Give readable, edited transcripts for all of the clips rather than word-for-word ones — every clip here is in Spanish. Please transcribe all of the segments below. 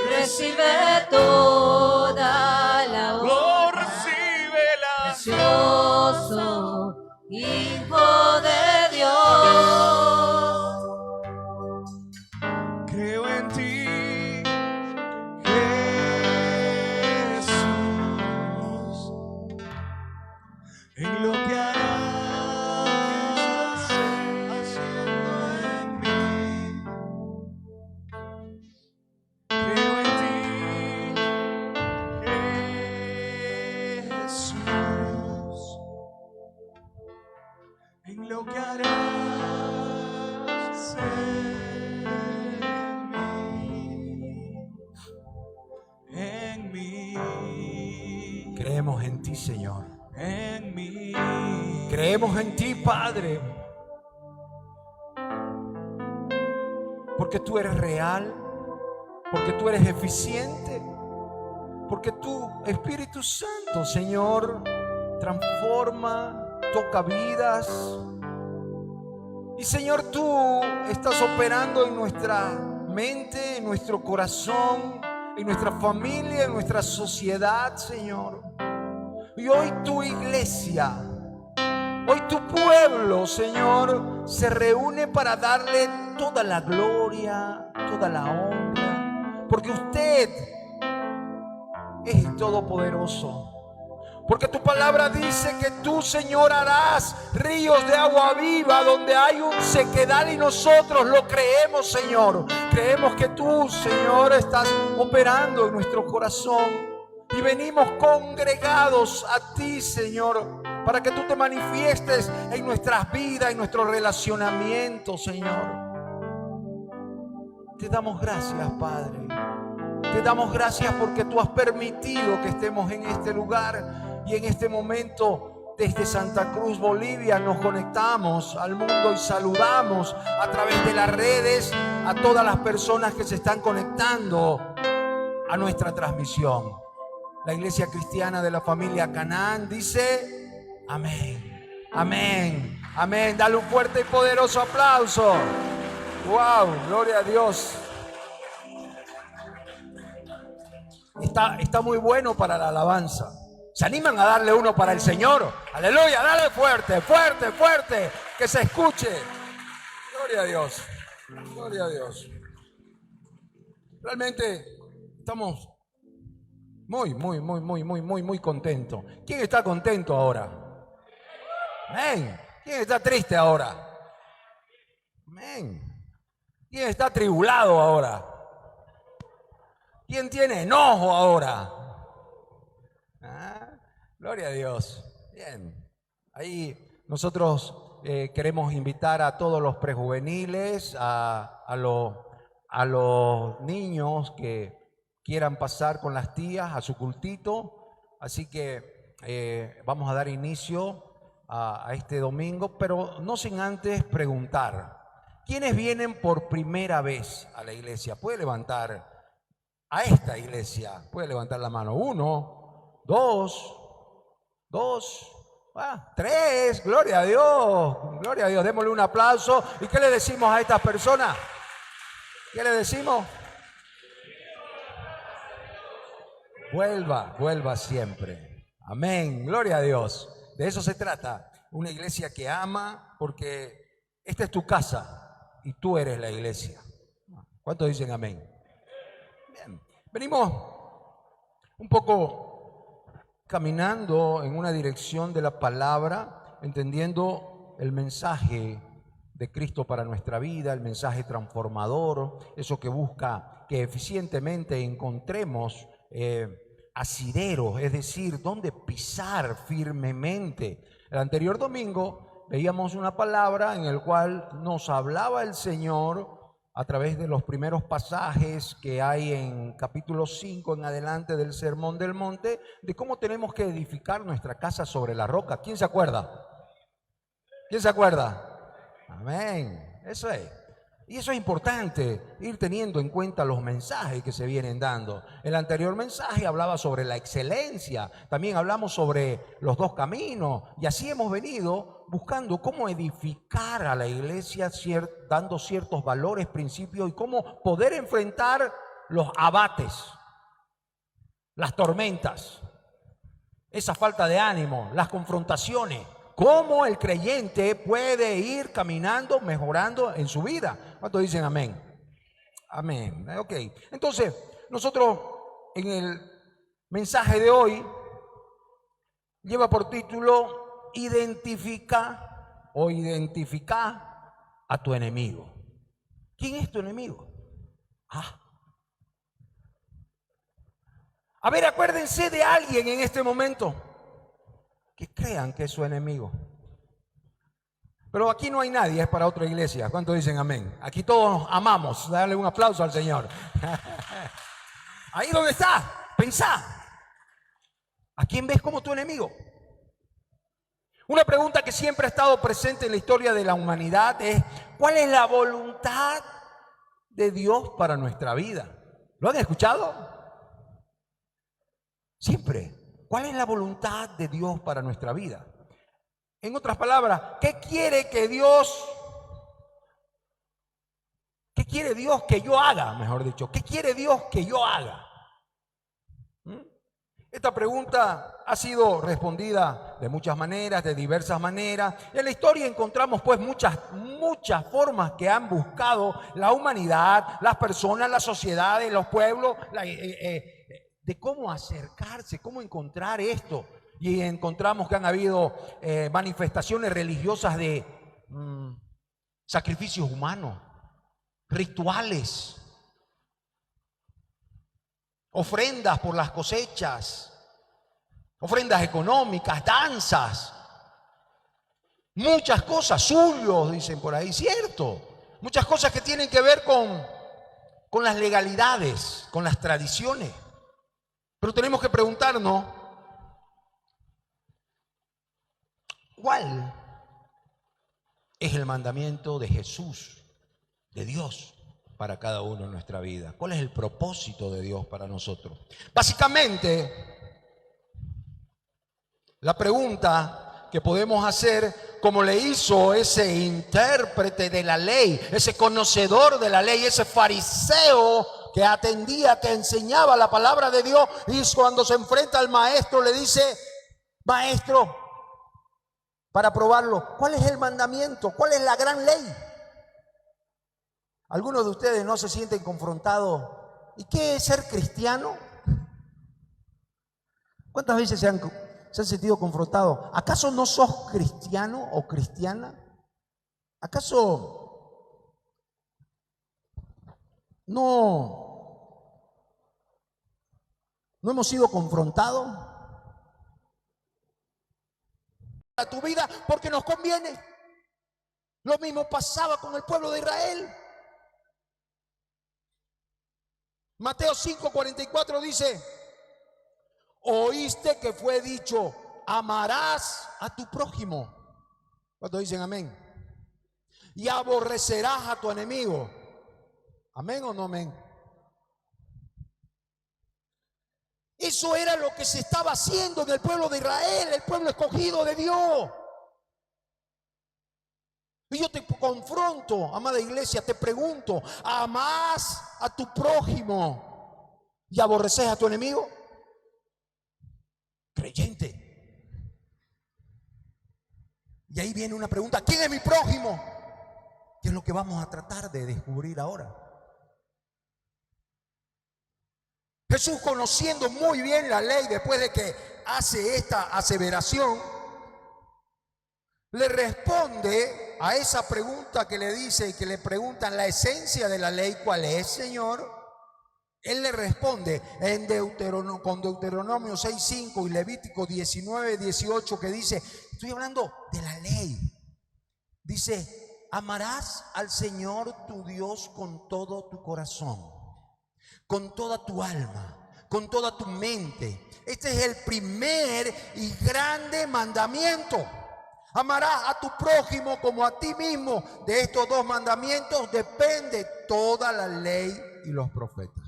Recibe toda la honra, recíbela, precioso Hijo de Dios. creo en ti, Jesús, en lo que harás haciendo en mí. Creo en ti, Jesús, en lo que harás en mí. Creemos en ti, Señor. En mí. Creemos en ti, Padre, porque tú eres real, porque tú eres eficiente, porque tu Espíritu Santo, Señor, transforma, toca vidas. Y Señor, tú estás operando en nuestra mente, en nuestro corazón, en nuestra familia, en nuestra sociedad, Señor. Y hoy tu iglesia, hoy tu pueblo, Señor, se reúne para darle toda la gloria, toda la honra, porque usted es el Todopoderoso. Porque tu palabra dice que tú, Señor, harás ríos de agua viva donde hay un sequedal, y nosotros lo creemos, Señor. Creemos que tú, Señor, estás operando en nuestro corazón y venimos congregados a ti, Señor, para que tú te manifiestes en nuestras vidas, en nuestro relacionamiento, Señor. Te damos gracias, Padre. Te damos gracias porque tú has permitido que estemos en este lugar. Y en este momento, desde Santa Cruz, Bolivia, nos conectamos al mundo y saludamos a través de las redes a todas las personas que se están conectando a nuestra transmisión. La Iglesia Cristiana de la Familia Canaán dice: amén, amén, amén. Dale un fuerte y poderoso aplauso. ¡Wow! Gloria a Dios. Está muy bueno para la alabanza. ¿Se animan a darle uno para el Señor? Aleluya, dale fuerte, fuerte, fuerte, que se escuche. Gloria a Dios, gloria a Dios. Realmente estamos muy contentos. ¿Quién está contento ahora? Amén. ¿Quién está triste ahora? Amén. ¿Quién está atribulado ahora? ¿Quién tiene enojo ahora? Gloria a Dios. Bien. Ahí nosotros queremos invitar a todos los prejuveniles, a los niños que quieran pasar con las tías a su cultito. Así que vamos a dar inicio a este domingo, pero no sin antes preguntar: ¿quiénes vienen por primera vez a la iglesia? Puede levantar a esta iglesia, puede levantar la mano. 1, 2, 3, gloria a Dios, gloria a Dios. Démosle un aplauso. ¿Y qué le decimos a estas personas? ¿Qué le decimos? Vuelva siempre. Amén, gloria a Dios. De eso se trata, una iglesia que ama, porque esta es tu casa y tú eres la iglesia. ¿Cuántos dicen amén? Bien, venimos un poco caminando en una dirección de la palabra, entendiendo el mensaje de Cristo para nuestra vida, el mensaje transformador, eso que busca que eficientemente encontremos asideros, es decir, donde pisar firmemente. El anterior domingo veíamos una palabra en el cual nos hablaba el Señor a través de los primeros pasajes que hay en capítulo 5 en adelante del Sermón del Monte, de cómo tenemos que edificar nuestra casa sobre la roca. ¿Quién se acuerda? ¿Quién se acuerda? Amén. Eso es. Y eso es importante, ir teniendo en cuenta los mensajes que se vienen dando. El anterior mensaje hablaba sobre la excelencia, también hablamos sobre los dos caminos, y así hemos venido buscando cómo edificar a la iglesia, dando ciertos valores, principios, y cómo poder enfrentar los abates, las tormentas, esa falta de ánimo, las confrontaciones. ¿Cómo el creyente puede ir caminando, mejorando en su vida? ¿Cuántos dicen amén? Amén. Ok. Entonces, nosotros en el mensaje de hoy lleva por título: identifica a tu enemigo. ¿Quién es tu enemigo? A ver, acuérdense de alguien en este momento que crean que es su enemigo. Pero aquí no hay nadie, es para otra iglesia. ¿Cuántos dicen amén? Aquí todos amamos. Dale un aplauso al Señor. Ahí donde está, pensá. ¿A quién ves como tu enemigo? Una pregunta que siempre ha estado presente en la historia de la humanidad es: ¿cuál es la voluntad de Dios para nuestra vida? ¿Lo han escuchado? Siempre. ¿Cuál es la voluntad de Dios para nuestra vida? En otras palabras, ¿qué quiere ¿Qué quiere Dios que yo haga? Mejor dicho, ¿qué quiere Dios que yo haga? Esta pregunta ha sido respondida de muchas maneras, de diversas maneras. En la historia encontramos pues muchas formas que han buscado la humanidad, las personas, las sociedades, los pueblos, de cómo acercarse, cómo encontrar esto. Y encontramos que han habido manifestaciones religiosas de sacrificios humanos, rituales, ofrendas por las cosechas, ofrendas económicas, danzas, muchas cosas, suyos, dicen por ahí, cierto, muchas cosas que tienen que ver con las legalidades, con las tradiciones. Pero tenemos que preguntarnos, ¿cuál es el mandamiento de Jesús, de Dios, para cada uno en nuestra vida? ¿Cuál es el propósito de Dios para nosotros? Básicamente, la pregunta que podemos hacer, como le hizo ese intérprete de la ley, ese conocedor de la ley, ese fariseo que atendía, que enseñaba la palabra de Dios, y cuando se enfrenta al maestro le dice: maestro, para probarlo, ¿cuál es el mandamiento? ¿Cuál es la gran ley? Algunos de ustedes no se sienten confrontados. ¿Y qué es ser cristiano? ¿Cuántas veces se han sentido confrontados? ¿Acaso no sos cristiano o cristiana? ¿Acaso no hemos sido confrontados a tu vida porque nos conviene? Lo mismo pasaba con el pueblo de Israel. Mateo 5:44 dice: oíste que fue dicho, amarás a tu prójimo. ¿Cuántos dicen amén? Y aborrecerás a tu enemigo. ¿Amén o no amén? Eso era lo que se estaba haciendo en el pueblo de Israel, el pueblo escogido de Dios. Y yo te confronto, amada iglesia, te pregunto: ¿amás a tu prójimo y aborreces a tu enemigo? Creyente. Y ahí viene una pregunta: ¿quién es mi prójimo? ¿Qué es lo que vamos a tratar de descubrir ahora? Jesús, conociendo muy bien la ley, después de que hace esta aseveración, le responde a esa pregunta que le dice y que le preguntan la esencia de la ley: ¿cuál es, Señor? Él le responde con Deuteronomio 6:5 y Levítico 19:18, que dice, estoy hablando de la ley. Dice: amarás al Señor tu Dios con todo tu corazón, con toda tu alma, con toda tu mente. Este es el primer y grande mandamiento. Amarás a tu prójimo como a ti mismo. De estos dos mandamientos depende toda la ley y los profetas.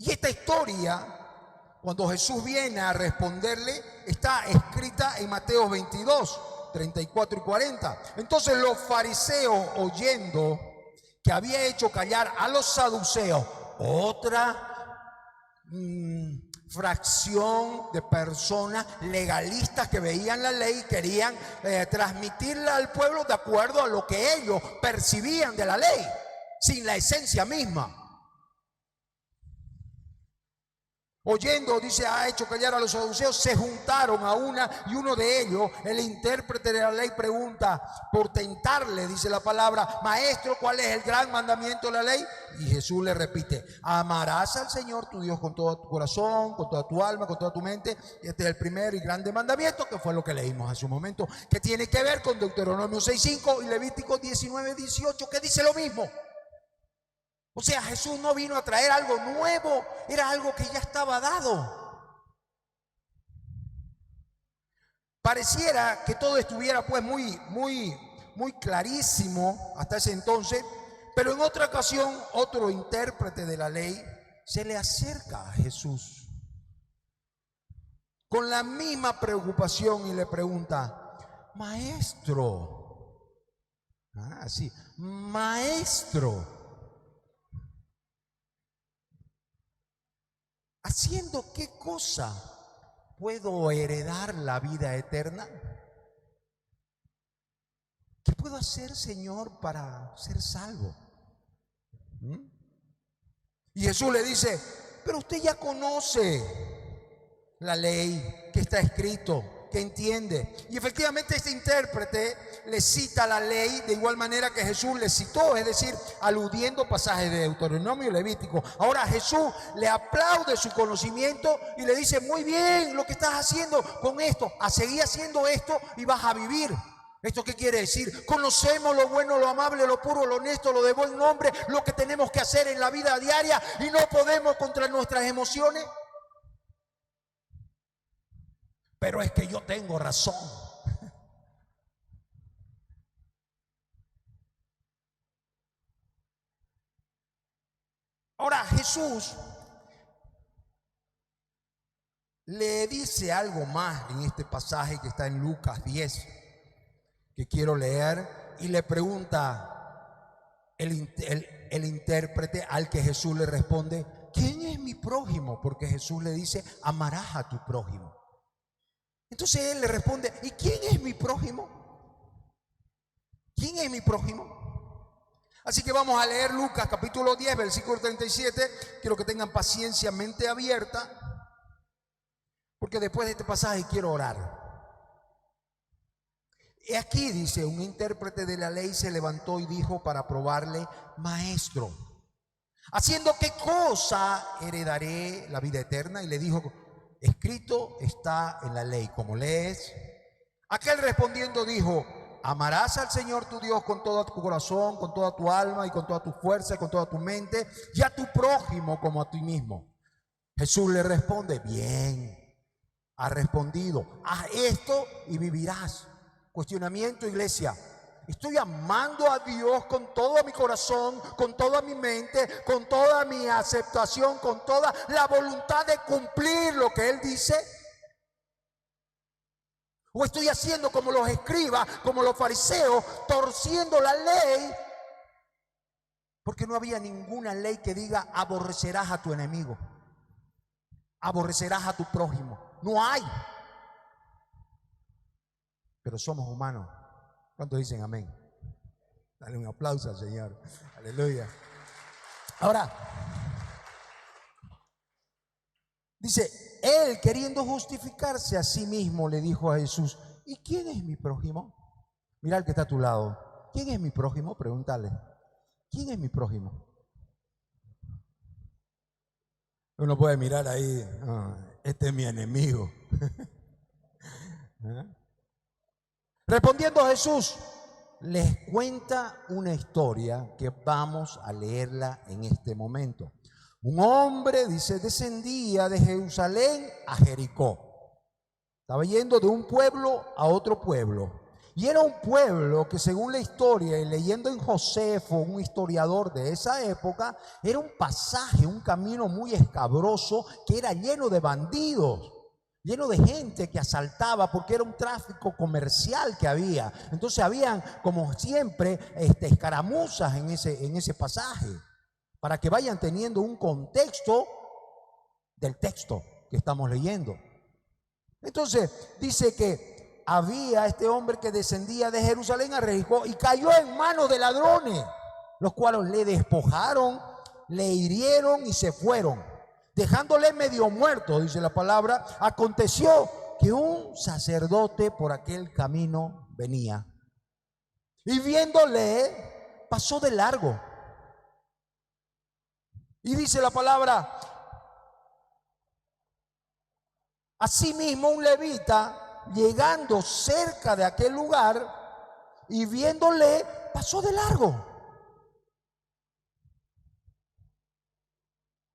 Y esta historia, cuando Jesús viene a responderle, está escrita en Mateo 22, 34 y 40. Entonces los fariseos, oyendo que había hecho callar a los saduceos, otra fracción de personas legalistas que veían la ley y querían transmitirla al pueblo de acuerdo a lo que ellos percibían de la ley, sin la esencia misma. Oyendo, dice, ha hecho callar a los saduceos, se juntaron a una, y uno de ellos, el intérprete de la ley, pregunta, por tentarle, dice la palabra: maestro, ¿cuál es el gran mandamiento de la ley? Y Jesús le repite: amarás al Señor tu Dios con todo tu corazón, con toda tu alma, con toda tu mente. Y este es el primer y grande mandamiento, que fue lo que leímos hace un momento, que tiene que ver con Deuteronomio 6:5 y Levítico 19:18, que dice lo mismo. O sea, Jesús no vino a traer algo nuevo, era algo que ya estaba dado. Pareciera que todo estuviera pues muy clarísimo hasta ese entonces, pero en otra ocasión otro intérprete de la ley se le acerca a Jesús con la misma preocupación y le pregunta: maestro, sí, maestro, ¿haciendo qué cosa puedo heredar la vida eterna? ¿Qué puedo hacer, Señor, para ser salvo? Y Jesús le dice: pero usted ya conoce la ley, que está escrito, que entiende. Y efectivamente este intérprete le cita la ley de igual manera que Jesús le citó, es decir, aludiendo pasajes de Deuteronomio y Levítico. Ahora Jesús le aplaude su conocimiento y le dice: muy bien lo que estás haciendo con esto, a seguir haciendo esto y vas a vivir. ¿Esto qué quiere decir? Conocemos lo bueno, lo amable, lo puro, lo honesto, lo de buen nombre, lo que tenemos que hacer en la vida diaria, y no podemos contra nuestras emociones. Pero es que yo tengo razón. Ahora Jesús le dice algo más en este pasaje que está en Lucas 10, que quiero leer, y le pregunta el intérprete al que Jesús le responde: ¿quién es mi prójimo? Porque Jesús le dice: amarás a tu prójimo. Entonces él le responde: ¿y quién es mi prójimo? ¿Quién es mi prójimo? Así que vamos a leer Lucas capítulo 10, versículo 37. Quiero que tengan paciencia, mente abierta, porque después de este pasaje quiero orar. Y aquí dice: un intérprete de la ley se levantó y dijo para probarle: maestro, ¿haciendo qué cosa heredaré la vida eterna? Y le dijo: escrito está en la ley, como lees. Aquel respondiendo dijo: amarás al Señor tu Dios con todo tu corazón, con toda tu alma y con toda tu fuerza y con toda tu mente, y a tu prójimo como a ti mismo. Jesús le responde: bien has respondido, haz esto y vivirás. Cuestionamiento, iglesia: ¿estoy amando a Dios con todo mi corazón, con toda mi mente, con toda mi aceptación, con toda la voluntad de cumplir lo que Él dice? ¿O estoy haciendo como los escribas, como los fariseos, torciendo la ley? Porque no había ninguna ley que diga: aborrecerás a tu enemigo, aborrecerás a tu prójimo. No hay. Pero somos humanos. ¿Cuántos dicen amén? Dale un aplauso al Señor. Aleluya. Ahora, dice: él, queriendo justificarse a sí mismo, le dijo a Jesús: ¿y quién es mi prójimo? Mira al que está a tu lado: ¿quién es mi prójimo? Pregúntale: ¿quién es mi prójimo? Uno puede mirar ahí: este es mi enemigo. Respondiendo Jesús, les cuenta una historia que vamos a leerla en este momento. Un hombre, dice, descendía de Jerusalén a Jericó. Estaba yendo de un pueblo a otro pueblo. Y era un pueblo que, según la historia, y leyendo en Josefo, un historiador de esa época, era un pasaje, un camino muy escabroso, que era lleno de bandidos, lleno de gente que asaltaba, porque era un tráfico comercial que había. Entonces habían, como siempre, escaramuzas en ese pasaje, para que vayan teniendo un contexto del texto que estamos leyendo. Entonces dice que había este hombre que descendía de Jerusalén a Jericó y cayó en manos de ladrones, los cuales le despojaron, le hirieron y se fueron, dejándole medio muerto. Dice la palabra: aconteció que un sacerdote por aquel camino venía y viéndole pasó de largo. Y dice la palabra: asimismo un levita, llegando cerca de aquel lugar y viéndole, pasó de largo.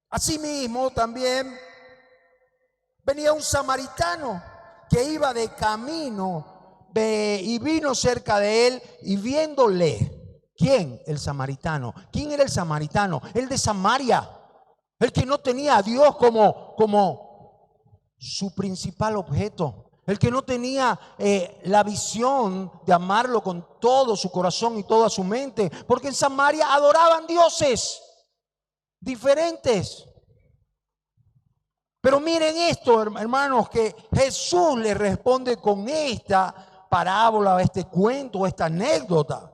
Asimismo también venía un samaritano que iba de camino y vino cerca de él y viéndole. ¿Quién? El samaritano. ¿Quién era el samaritano? El de Samaria, el que no tenía a Dios como su principal objeto. El que no tenía la visión de amarlo con todo su corazón y toda su mente. Porque en Samaria adoraban dioses diferentes. Pero miren esto, hermanos, que Jesús le responde con esta parábola, este cuento, esta anécdota.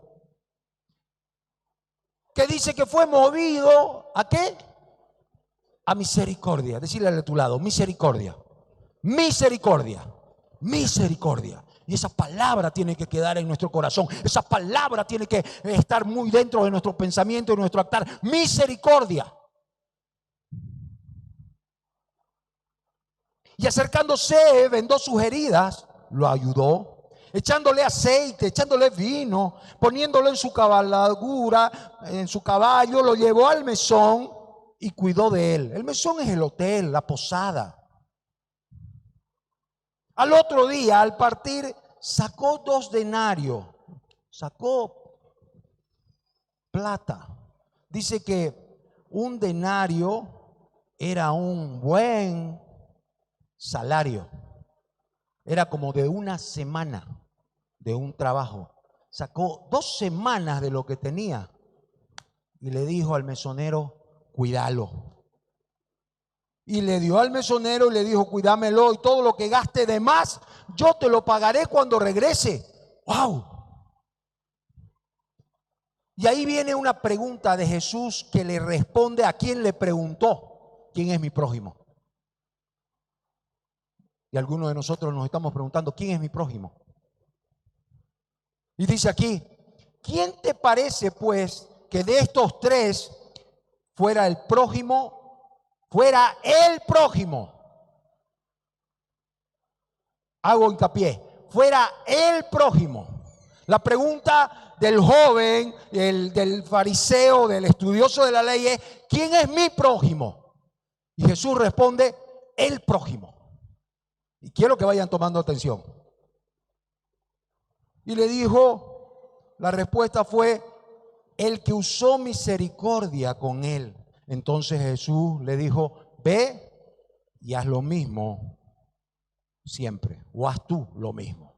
Que dice que fue movido ¿a qué? A misericordia. Decirle a tu lado, misericordia. Misericordia. Misericordia. Y esa palabra tiene que quedar en nuestro corazón. Esa palabra tiene que estar muy dentro de nuestro pensamiento y nuestro actuar. Misericordia. Y acercándose, vendó sus heridas, lo ayudó, echándole aceite, echándole vino, poniéndolo en su cabalgadura, en su caballo, lo llevó al mesón y cuidó de él. El mesón es el hotel, la posada. Al otro día, al partir, sacó 2 denarios, sacó plata. Dice que un denario era un buen salario. Era como de una semana de un trabajo. Sacó 2 semanas de lo que tenía y le dijo al mesonero, cuídalo. Y le dio al mesonero y le dijo, cuídamelo, y todo lo que gaste de más, yo te lo pagaré cuando regrese. ¡Wow! Y ahí viene una pregunta de Jesús que le responde a quien le preguntó, ¿quién es mi prójimo? Y algunos de nosotros nos estamos preguntando, ¿quién es mi prójimo? Y dice aquí, ¿quién te parece pues que de estos 3 fuera el prójimo? Fuera el prójimo. Hago hincapié, fuera el prójimo. La pregunta del joven, del fariseo, del estudioso de la ley es, ¿quién es mi prójimo? Y Jesús responde, el prójimo. Y quiero que vayan tomando atención. Y le dijo, la respuesta fue, el que usó misericordia con él. Entonces Jesús le dijo, ve y haz lo mismo siempre, o haz tú lo mismo.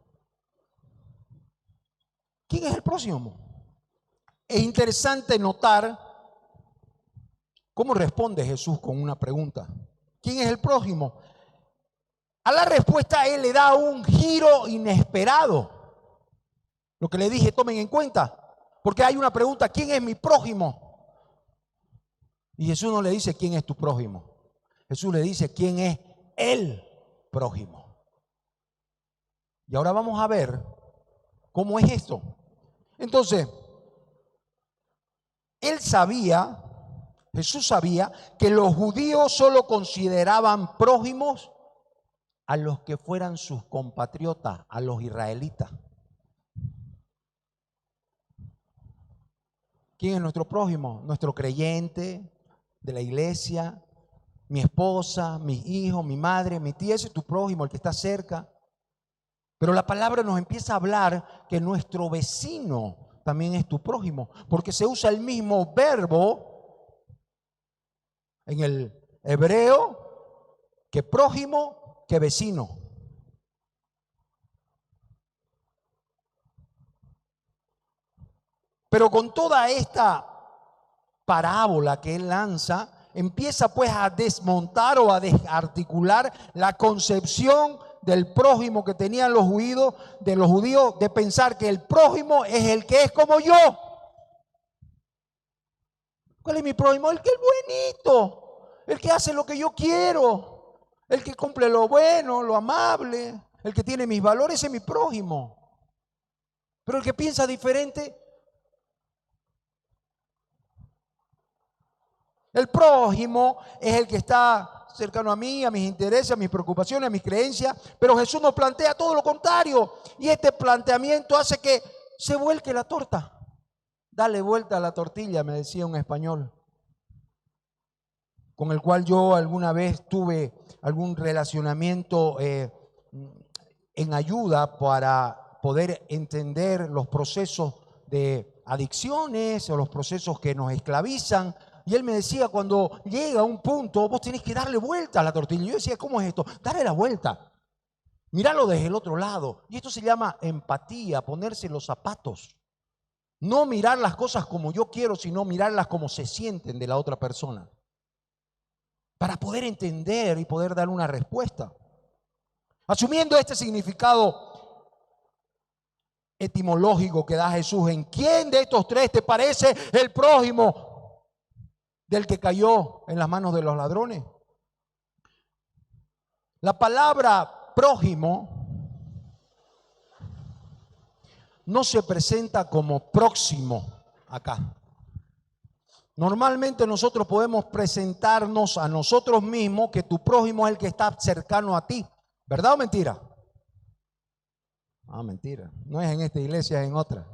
¿Quién es el próximo? Es interesante notar cómo responde Jesús con una pregunta. ¿Quién es el prójimo? A la respuesta él le da un giro inesperado. Lo que le dije, tomen en cuenta, porque hay una pregunta, ¿quién es mi prójimo? Y Jesús no le dice quién es tu prójimo. Jesús le dice quién es el prójimo. Y ahora vamos a ver cómo es esto. Entonces, Jesús sabía que los judíos solo consideraban prójimos a los que fueran sus compatriotas, a los israelitas. ¿Quién es nuestro prójimo? Nuestro creyente de la iglesia, mi esposa, mis hijos, mi madre, mi tía. Ese es tu prójimo, el que está cerca. Pero la palabra nos empieza a hablar que nuestro vecino también es tu prójimo, porque se usa el mismo verbo en el hebreo que prójimo, que vecino. Pero con toda esta parábola que él lanza, empieza pues a desmontar o a desarticular la concepción del prójimo que tenían los judíos, de pensar que el prójimo es el que es como yo. ¿Cuál es mi prójimo? El que es buenito, el que hace lo que yo quiero, el que cumple lo bueno, lo amable, el que tiene mis valores, ese es mi prójimo. Pero el que piensa diferente, el prójimo es el que está cercano a mí, a mis intereses, a mis preocupaciones, a mis creencias. Pero Jesús nos plantea todo lo contrario. Y este planteamiento hace que se vuelque la torta. Dale vuelta a la tortilla, me decía un español, con el cual yo alguna vez tuve algún relacionamiento en ayuda para poder entender los procesos de adicciones o los procesos que nos esclavizan. Y él me decía, cuando llega a un punto, vos tenés que darle vuelta a la tortilla. Y yo decía, ¿cómo es esto? Darle la vuelta. Míralo desde el otro lado. Y esto se llama empatía, ponerse los zapatos. No mirar las cosas como yo quiero, sino mirarlas como se sienten de la otra persona. Para poder entender y poder dar una respuesta. Asumiendo este significado etimológico que da Jesús, ¿en quién de estos tres te parece el prójimo del que cayó en las manos de los ladrones? La palabra prójimo no se presenta como próximo acá. Normalmente nosotros podemos presentarnos a nosotros mismos que tu prójimo es el que está cercano a ti. ¿Verdad o mentira? Ah, mentira. No es en esta iglesia, es en otra.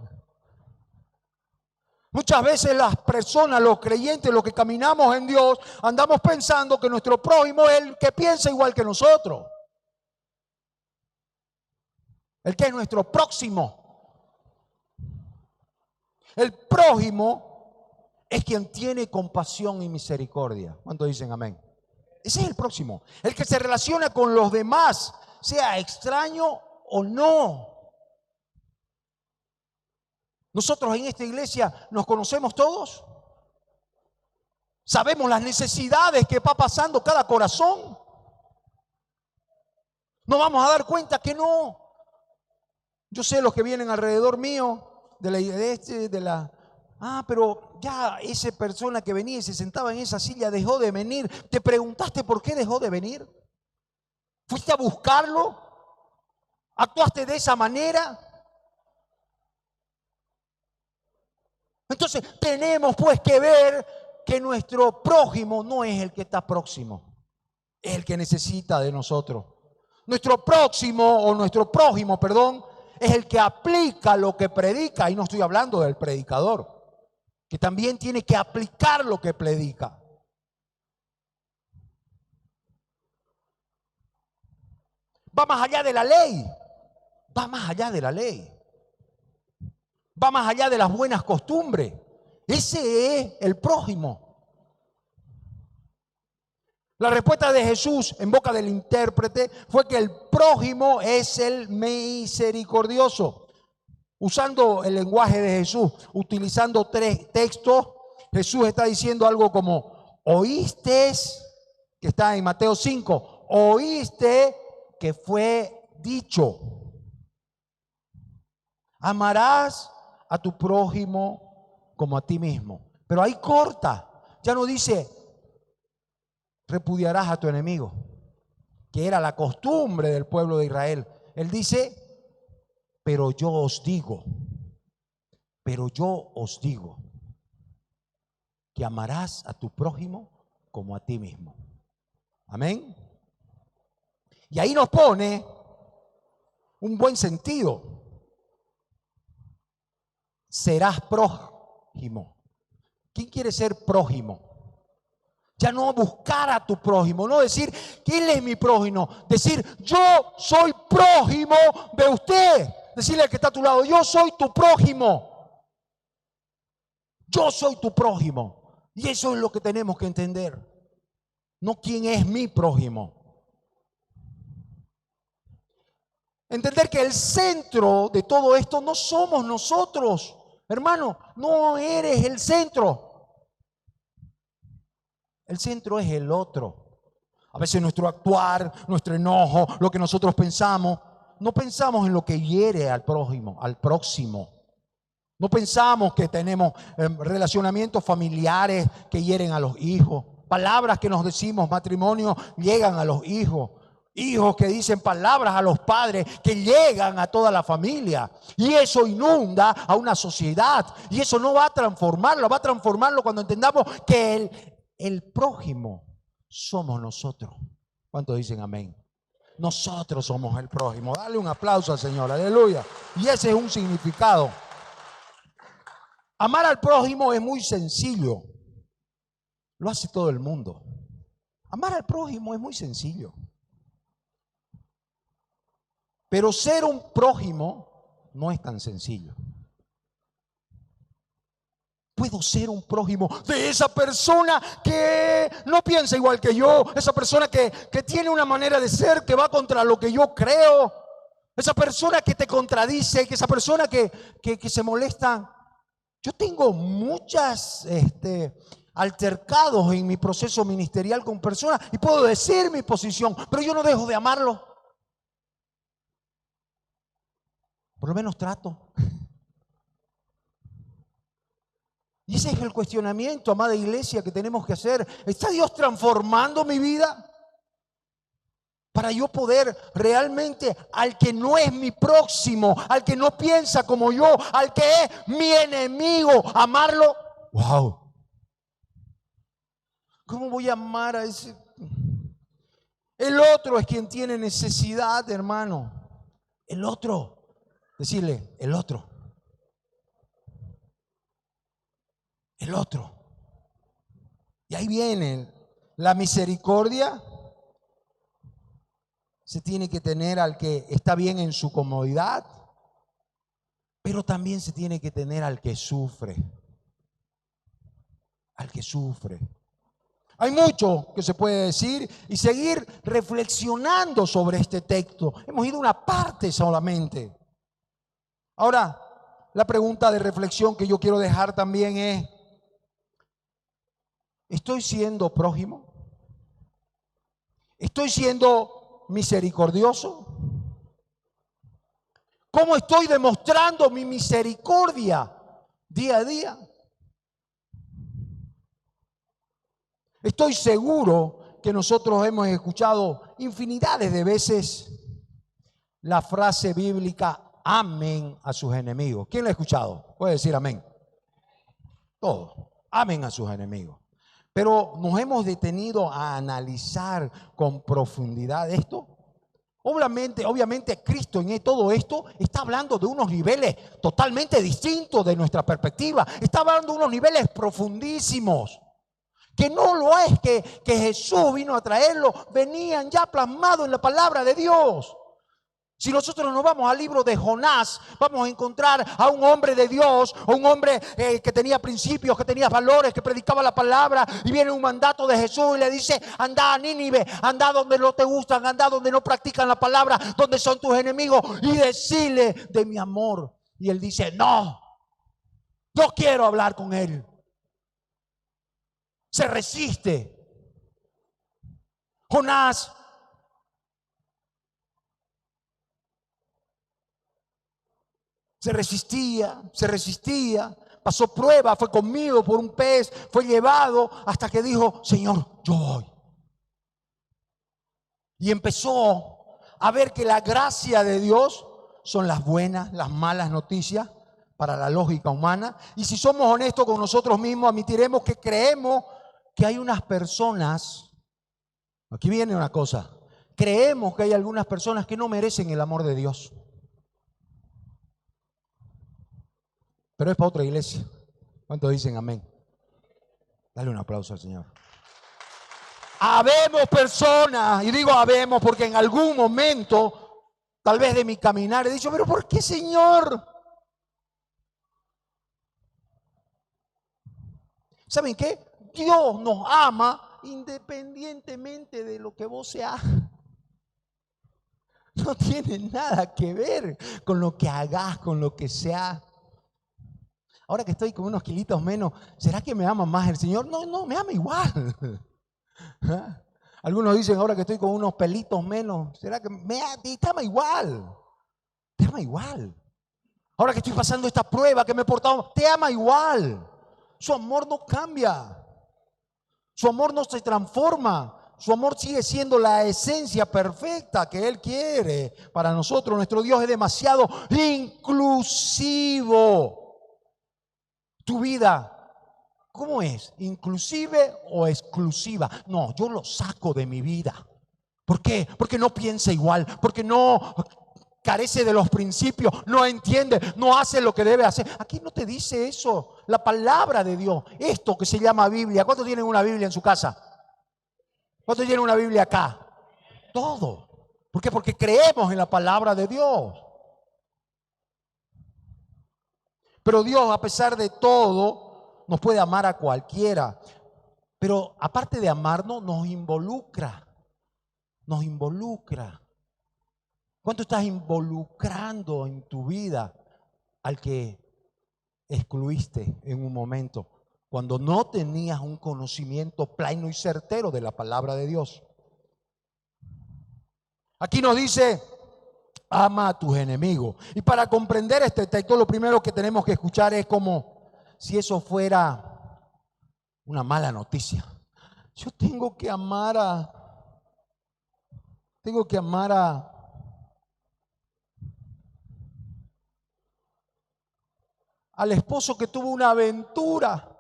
Muchas veces las personas, los creyentes, los que caminamos en Dios, andamos pensando que nuestro prójimo es el que piensa igual que nosotros. El que es nuestro próximo. El prójimo es quien tiene compasión y misericordia. ¿Cuántos dicen amén? Ese es el próximo. El que se relaciona con los demás, sea extraño o no. Nosotros en esta iglesia nos conocemos todos. Sabemos las necesidades que va pasando cada corazón. Nos vamos a dar cuenta que no. Yo sé los que vienen alrededor mío, pero ya esa persona que venía y se sentaba en esa silla dejó de venir. ¿Te preguntaste por qué dejó de venir? ¿Fuiste a buscarlo? ¿Actuaste de esa manera? Entonces tenemos pues que ver que nuestro prójimo no es el que está próximo, es el que necesita de nosotros. Nuestro prójimo, es el que aplica lo que predica, y no estoy hablando del predicador, que también tiene que aplicar lo que predica. Va más allá de la ley, va más allá de la ley. Va más allá de las buenas costumbres. Ese es el prójimo. La respuesta de Jesús en boca del intérprete fue que el prójimo es el misericordioso. Usando el lenguaje de Jesús, utilizando tres textos, Jesús está diciendo algo como: oíste, que está en Mateo 5, oíste que fue dicho, amarás a tu prójimo como a ti mismo. Pero ahí corta, ya no dice repudiarás a tu enemigo, que era la costumbre del pueblo de Israel. Él dice, pero yo os digo que amarás a tu prójimo como a ti mismo. Amén. Y ahí nos pone un buen sentido. Serás prójimo. ¿Quién quiere ser prójimo? Ya no buscar a tu prójimo, no decir que él es mi prójimo, decir yo soy prójimo de usted. Decirle al que está a tu lado, yo soy tu prójimo. Yo soy tu prójimo. Y eso es lo que tenemos que entender. No quién es mi prójimo. Entender que el centro de todo esto no somos nosotros. Hermano, no eres el centro. El centro es el otro. A veces nuestro actuar, nuestro enojo, lo que nosotros pensamos, no pensamos en lo que hiere al prójimo, al próximo. No pensamos que tenemos relacionamientos familiares que hieren a los hijos. Palabras que nos decimos, matrimonio, llegan a los hijos. Hijos que dicen palabras a los padres que llegan a toda la familia. Y eso inunda a una sociedad. Y eso no va a transformarlo. Va a transformarlo cuando entendamos que el prójimo somos nosotros. ¿Cuántos dicen amén? Nosotros somos el prójimo. Dale un aplauso al Señor. Aleluya. Y ese es un significado. Amar al prójimo es muy sencillo. Lo hace todo el mundo. Amar al prójimo es muy sencillo. Pero ser un prójimo no es tan sencillo. puedo ser un prójimo de esa persona que no piensa igual que yo, esa persona que tiene una manera de ser que va contra lo que yo creo, esa persona que te contradice, que esa persona que se molesta. Yo tengo muchas altercados en mi proceso ministerial con personas y puedo decir mi posición, pero yo no dejo de amarlo. Por lo menos trato. Y ese es el cuestionamiento, amada iglesia, que tenemos que hacer. ¿Está Dios transformando mi vida? Para yo poder realmente al que no es mi próximo, al que no piensa como yo, al que es mi enemigo, amarlo. ¡Wow! ¿Cómo voy a amar a ese? El otro es quien tiene necesidad, hermano. El otro. Decirle, el otro. El otro. Y ahí viene la misericordia. Se tiene que tener al que está bien en su comodidad, pero también se tiene que tener al que sufre. Al que sufre. Hay mucho que se puede decir y seguir reflexionando sobre este texto. Hemos ido una parte solamente. Ahora, la pregunta de reflexión que yo quiero dejar también es: ¿estoy siendo prójimo? ¿Estoy siendo misericordioso? ¿Cómo estoy demostrando mi misericordia día a día? Estoy seguro que nosotros hemos escuchado infinidades de veces la frase bíblica: amen a sus enemigos. ¿Quién la ha escuchado? Puede decir amén. Todos. Amen a sus enemigos. Pero nos hemos detenido a analizar con profundidad esto. Obviamente Cristo en todo esto está hablando de unos niveles totalmente distintos de nuestra perspectiva. Está hablando de unos niveles profundísimos. Que no lo es que Jesús vino a traerlo, venían ya plasmados en la palabra de Dios. Si nosotros nos vamos al libro de Jonás, vamos a encontrar a un hombre de Dios, o un hombre que tenía principios, que tenía valores, que predicaba la palabra, y viene un mandato de Jesús y le dice: anda a Nínive, anda donde no te gustan, anda donde no practican la palabra, donde son tus enemigos, y decirle de mi amor. Y él dice: no quiero hablar con él. Se resiste. Jonás se resistía, pasó prueba, fue comido por un pez, fue llevado hasta que dijo: Señor, yo voy. Y empezó a ver que la gracia de Dios son las buenas, las malas noticias para la lógica humana. Y si somos honestos con nosotros mismos, admitiremos que creemos que hay unas personas, aquí viene una cosa, creemos que hay algunas personas que no merecen el amor de Dios. Pero es para otra iglesia. ¿Cuántos dicen amén? Dale un aplauso al Señor. Habemos personas, y digo habemos porque en algún momento, tal vez de mi caminar, he dicho: pero ¿por qué, Señor? ¿Saben qué? Dios nos ama independientemente de lo que vos seas. No tiene nada que ver con lo que hagas, con lo que seas. Ahora que estoy con unos kilitos menos, ¿será que me ama más el Señor? No, me ama igual. ¿Ah? Algunos dicen: ahora que estoy con unos pelitos menos, ¿será que te ama igual? Te ama igual. Ahora que estoy pasando esta prueba, que me he portado, te ama igual. Su amor no cambia. Su amor no se transforma. Su amor sigue siendo la esencia perfecta que Él quiere para nosotros. Nuestro Dios es demasiado inclusivo. Tu vida, ¿cómo es? ¿Inclusive o exclusiva? No, yo lo saco de mi vida. ¿Por qué? Porque no piensa igual, porque no carece de los principios, no entiende, no hace lo que debe hacer. Aquí no te dice eso la palabra de Dios, esto que se llama Biblia. ¿Cuántos tienen una Biblia en su casa? ¿Cuántos tienen una Biblia acá? Todo. ¿Por qué? Porque creemos en la palabra de Dios. Pero Dios, a pesar de todo, nos puede amar a cualquiera, pero aparte de amarnos, nos involucra. Nos involucra. ¿Cuánto estás involucrando en tu vida al que excluiste en un momento, cuando no tenías un conocimiento pleno y certero de la palabra de Dios? Aquí nos dice, ama a tus enemigos. Y para comprender este texto, lo primero que tenemos que escuchar es como si eso fuera una mala noticia. Yo tengo que amar al esposo que tuvo una aventura.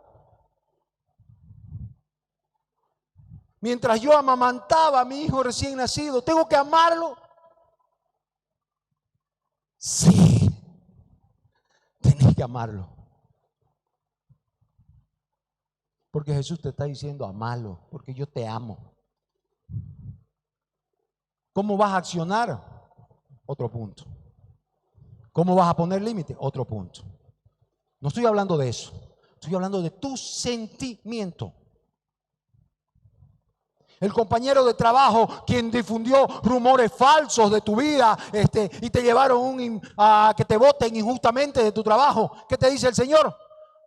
Mientras yo amamantaba a mi hijo recién nacido, ¿tengo que amarlo? Sí, tenés que amarlo. Porque Jesús te está diciendo, amalo, porque yo te amo. ¿Cómo vas a accionar? Otro punto. ¿Cómo vas a poner límite? Otro punto. No estoy hablando de eso. Estoy hablando de tu sentimiento. El compañero de trabajo quien difundió rumores falsos de tu vida y te llevaron a que te voten injustamente de tu trabajo. ¿Qué te dice el Señor?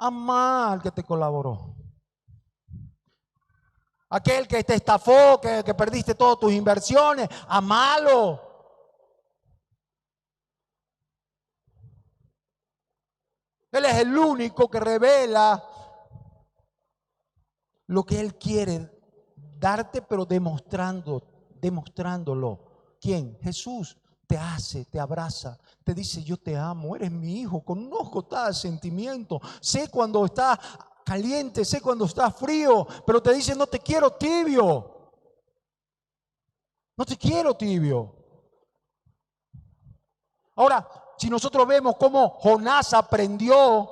Ama al que te colaboró. Aquel que te estafó, que perdiste todas tus inversiones, amalo. Él es el único que revela lo que Él quiere darte, pero demostrándolo. ¿Quién? Jesús te hace, te abraza, te dice, yo te amo, eres mi hijo, conozco tal sentimiento, sé cuando estás caliente, sé cuando estás frío, pero te dice, no te quiero tibio. No te quiero tibio. Ahora, si nosotros vemos cómo Jonás aprendió,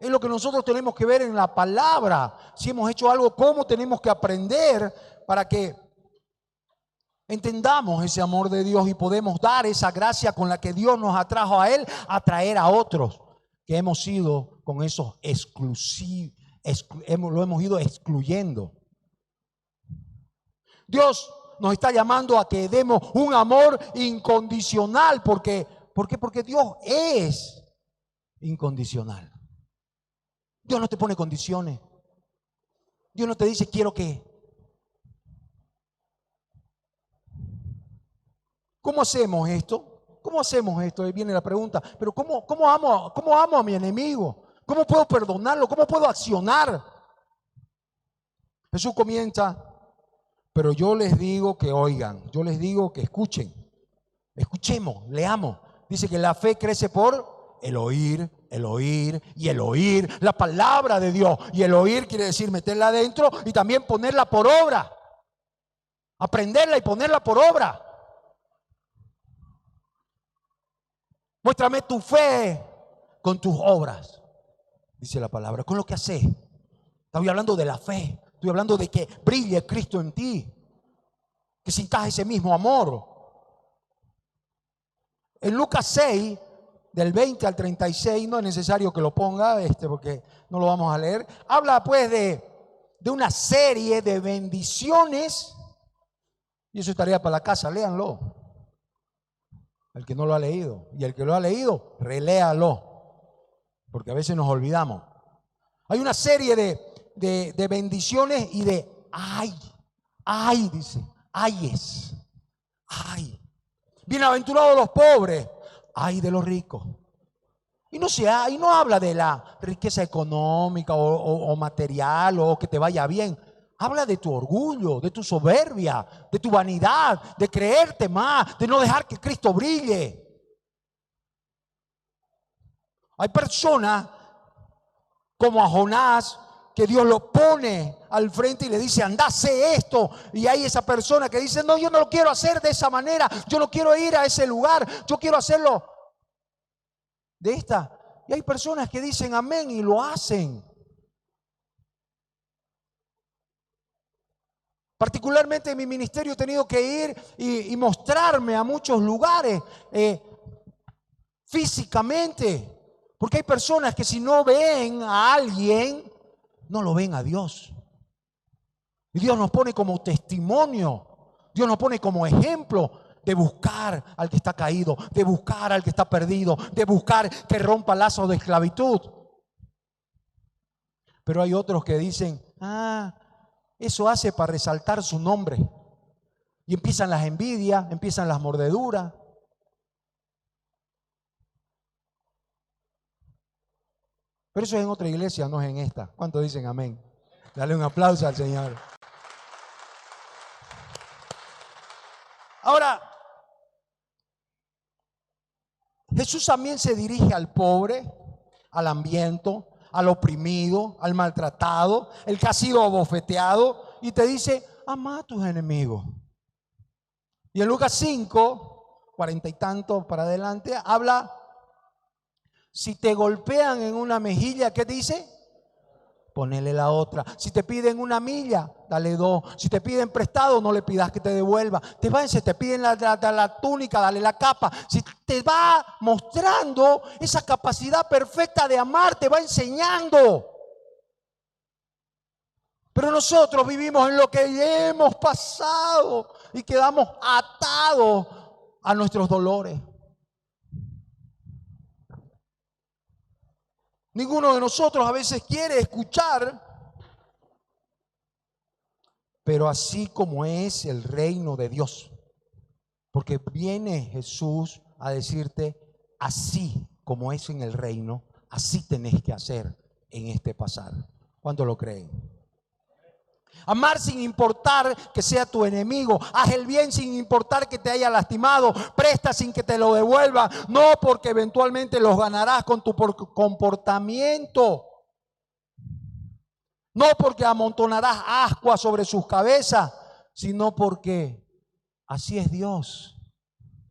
es lo que nosotros tenemos que ver en la palabra. Si hemos hecho algo, cómo tenemos que aprender para que entendamos ese amor de Dios y podemos dar esa gracia con la que Dios nos atrajo a Él, a traer a otros que hemos sido con esos exclusivos, lo hemos ido excluyendo. Dios nos está llamando a que demos un amor incondicional. ¿Por qué? Porque Dios es incondicional. Dios no te pone condiciones. Dios no te dice quiero que. ¿Cómo hacemos esto? ¿Cómo hacemos esto? Ahí viene la pregunta. Pero ¿cómo amo a mi enemigo? ¿Cómo puedo perdonarlo? ¿Cómo puedo accionar? Jesús comienza, pero yo les digo que oigan, yo les digo que escuchen. Escuchemos, leamos. Dice que la fe crece por el oír y el oír la palabra de Dios. Y el oír quiere decir meterla adentro y también ponerla por obra. Aprenderla y ponerla por obra. Muéstrame tu fe con tus obras, dice la palabra, con lo que haces. Estoy hablando de la fe, estoy hablando de que brille Cristo en ti, que sintas ese mismo amor. En Lucas 6, del 20 al 36, no es necesario que lo ponga, porque no lo vamos a leer. Habla pues de una serie de bendiciones, y eso es tarea para la casa, léanlo. El que no lo ha leído, y el que lo ha leído, reléalo, porque a veces nos olvidamos. Hay una serie de bendiciones y de ay, dice, ayes, ay. Bienaventurados los pobres, ay de los ricos. Y no habla de la riqueza económica o material o que te vaya bien. Habla de tu orgullo, de tu soberbia, de tu vanidad, de creerte más, de no dejar que Cristo brille. Hay personas como a Jonás que Dios lo pone al frente y le dice, anda, sé esto. Y hay esa persona que dice, no, yo no lo quiero hacer de esa manera. Yo no quiero ir a ese lugar. Yo quiero hacerlo de esta. Y hay personas que dicen amén y lo hacen. Particularmente en mi ministerio he tenido que ir y mostrarme a muchos lugares físicamente. Porque hay personas que si no ven a alguien no lo ven a Dios. Y Dios nos pone como testimonio, Dios nos pone como ejemplo de buscar al que está caído, de buscar al que está perdido, de buscar que rompa lazos de esclavitud. Pero hay otros que dicen, eso hace para resaltar su nombre. Y empiezan las envidias, empiezan las mordeduras. Pero eso es en otra iglesia, no es en esta. ¿Cuántos dicen amén? Dale un aplauso al Señor. Ahora, Jesús también se dirige al pobre, al hambriento, al oprimido, al maltratado, el que ha sido abofeteado, y te dice, ama a tus enemigos. Y en Lucas 5, 40 y tanto para adelante, habla, si te golpean en una mejilla, ¿qué dice? Ponele la otra. Si te piden una milla, dale dos. Si te piden prestado, no le pidas que te devuelva. Si te piden la túnica, dale la capa. Si te va mostrando esa capacidad perfecta de amar, te va enseñando. Pero nosotros vivimos en lo que hemos pasado y quedamos atados a nuestros dolores. Ninguno de nosotros a veces quiere escuchar, pero así como es el reino de Dios. Porque viene Jesús a decirte, así como es en el reino, así tenés que hacer en este pasar. ¿Cuántos lo creen? Amar sin importar que sea tu enemigo. Haz el bien sin importar que te haya lastimado. Presta sin que te lo devuelva. No porque eventualmente los ganarás con tu comportamiento. No porque amontonarás ascuas sobre sus cabezas, sino porque así es Dios.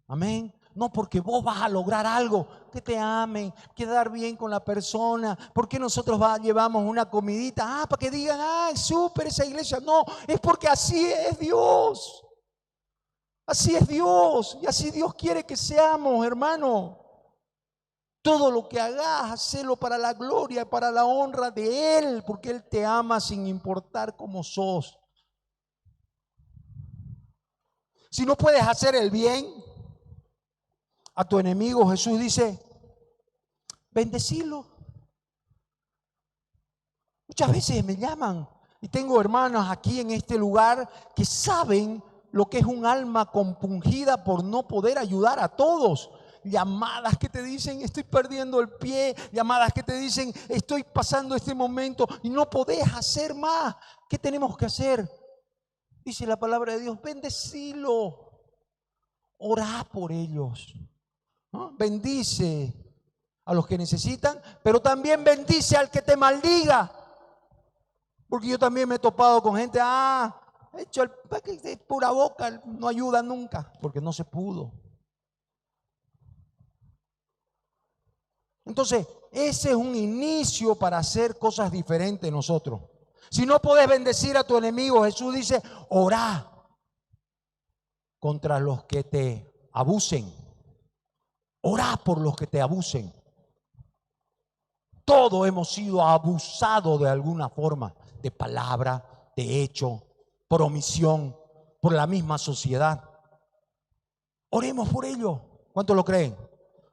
Amén. No porque vos vas a lograr algo, que te amen, quedar bien con la persona. ¿Por qué nosotros llevamos una comidita? Para que digan, es súper esa iglesia. No, es porque así es Dios. Así es Dios. Y así Dios quiere que seamos, hermano. Todo lo que hagas, hacelo para la gloria, para la honra de Él, porque Él te ama sin importar cómo sos. Si no puedes hacer el bien a tu enemigo, Jesús dice, bendecilo. Muchas veces me llaman y tengo hermanos aquí en este lugar que saben lo que es un alma compungida por no poder ayudar a todos. Llamadas que te dicen, estoy perdiendo el pie. Llamadas que te dicen, estoy pasando este momento y no podés hacer más. ¿Qué tenemos que hacer? Dice la palabra de Dios, bendecilo. Orá por ellos. ¿No? Bendice a los que necesitan, pero también bendice al que te maldiga. Porque yo también me he topado con gente, hecho el pura boca, no ayuda nunca, porque no se pudo. Entonces, ese es un inicio para hacer cosas diferentes nosotros. Si no podés bendecir a tu enemigo, Jesús dice, orá contra los que te abusen. Orá por los que te abusen. Todos hemos sido abusados de alguna forma, de palabra, de hecho, por omisión, por la misma sociedad. Oremos por ello. ¿Cuántos lo creen?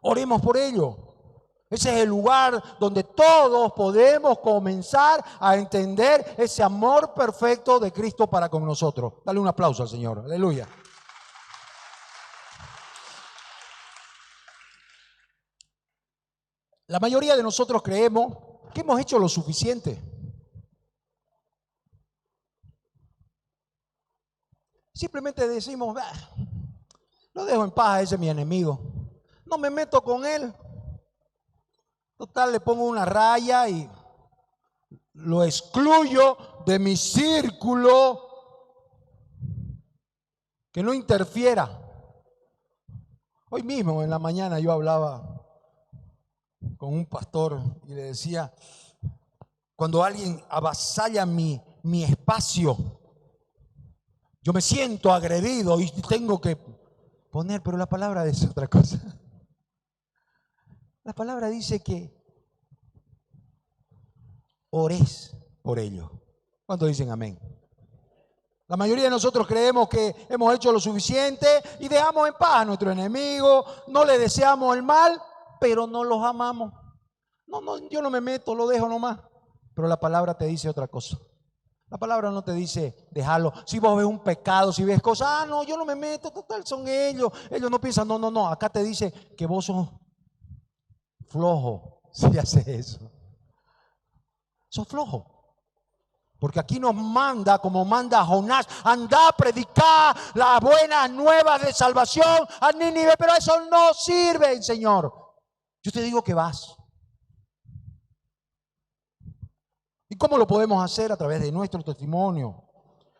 Oremos por ello. Ese es el lugar donde todos podemos comenzar a entender ese amor perfecto de Cristo para con nosotros. Dale un aplauso al Señor. Aleluya. La mayoría de nosotros creemos que hemos hecho lo suficiente. Simplemente decimos, lo dejo en paz, ese es mi enemigo. No me meto con él. Total, le pongo una raya y lo excluyo de mi círculo, que no interfiera. Hoy mismo en la mañana yo hablaba con un pastor y le decía, cuando alguien avasalla mi espacio, yo me siento agredido y tengo que poner, pero la palabra dice otra cosa. La palabra dice que ores por ello. ¿Cuántos dicen amén? La mayoría de nosotros creemos que hemos hecho lo suficiente y dejamos en paz a nuestro enemigo, no le deseamos el mal, pero no los amamos. No, yo no me meto, lo dejo nomás. Pero la palabra te dice otra cosa. La palabra no te dice dejarlo. Si vos ves un pecado, si ves cosas, no, yo no me meto, total, son ellos. Ellos no piensan, no. Acá te dice que vos sos flojo si haces eso. Sos flojo. Porque aquí nos manda, como manda Jonás, anda a predicar las buenas nuevas de salvación a Nínive, pero eso no sirve, Señor. Yo te digo que vas. ¿Y cómo lo podemos hacer? A través de nuestro testimonio.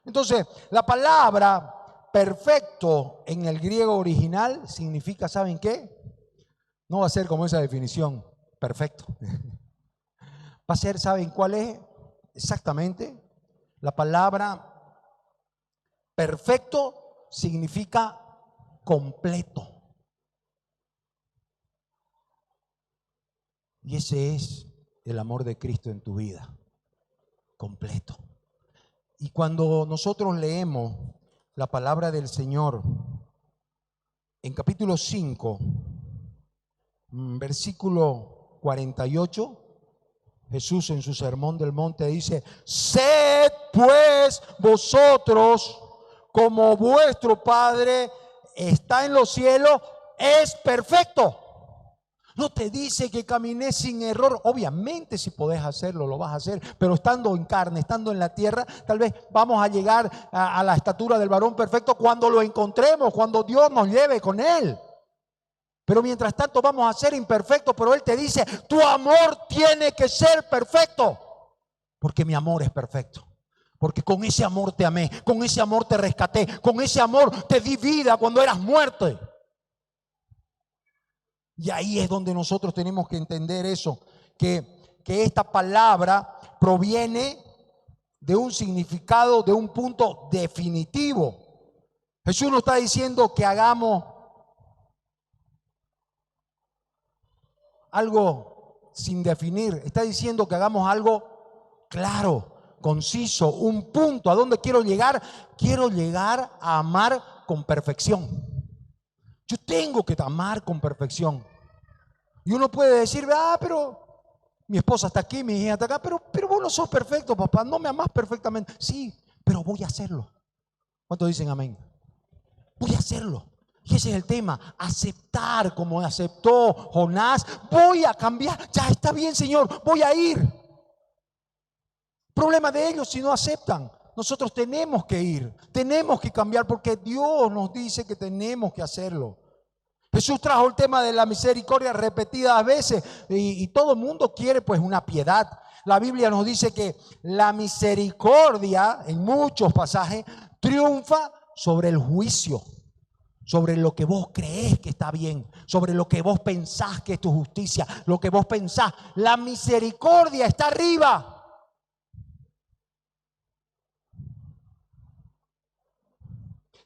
Entonces, la palabra perfecto en el griego original significa, ¿saben qué? No va a ser como esa definición, perfecto. Va a ser, ¿saben cuál es? Exactamente, la palabra perfecto significa completo. Y ese es el amor de Cristo en tu vida, completo. Y cuando nosotros leemos la palabra del Señor en capítulo 5, versículo 48, Jesús en su sermón del monte dice: sed pues vosotros como vuestro Padre está en los cielos, es perfecto. No te dice que camines sin error. Obviamente si podés hacerlo, lo vas a hacer. Pero estando en carne, estando en la tierra, tal vez vamos a llegar a la estatura del varón perfecto cuando lo encontremos, cuando Dios nos lleve con Él. Pero mientras tanto vamos a ser imperfectos, pero Él te dice, tu amor tiene que ser perfecto, porque mi amor es perfecto. Porque con ese amor te amé, con ese amor te rescaté, con ese amor te di vida cuando eras muerto. Y ahí es donde nosotros tenemos que entender eso, que esta palabra proviene de un significado, de un punto definitivo. Jesús no está diciendo que hagamos algo sin definir, está diciendo que hagamos algo claro, conciso, un punto. ¿A dónde quiero llegar? Quiero llegar a amar con perfección. Yo tengo que amar con perfección. Y uno puede decir, pero mi esposa está aquí, mi hija está acá, pero vos no sos perfecto, papá, no me amás perfectamente. Sí, pero voy a hacerlo. ¿Cuántos dicen amén? Voy a hacerlo. Y ese es el tema, aceptar como aceptó Jonás. Voy a cambiar, ya está bien, Señor, voy a ir. Problema de ellos si no aceptan. Nosotros tenemos que ir, tenemos que cambiar porque Dios nos dice que tenemos que hacerlo. Jesús trajo el tema de la misericordia repetidas veces y todo el mundo quiere pues una piedad. La Biblia nos dice que la misericordia en muchos pasajes triunfa sobre el juicio. Sobre lo que vos creés que está bien, sobre lo que vos pensás que es tu justicia, lo que vos pensás. La misericordia está arriba.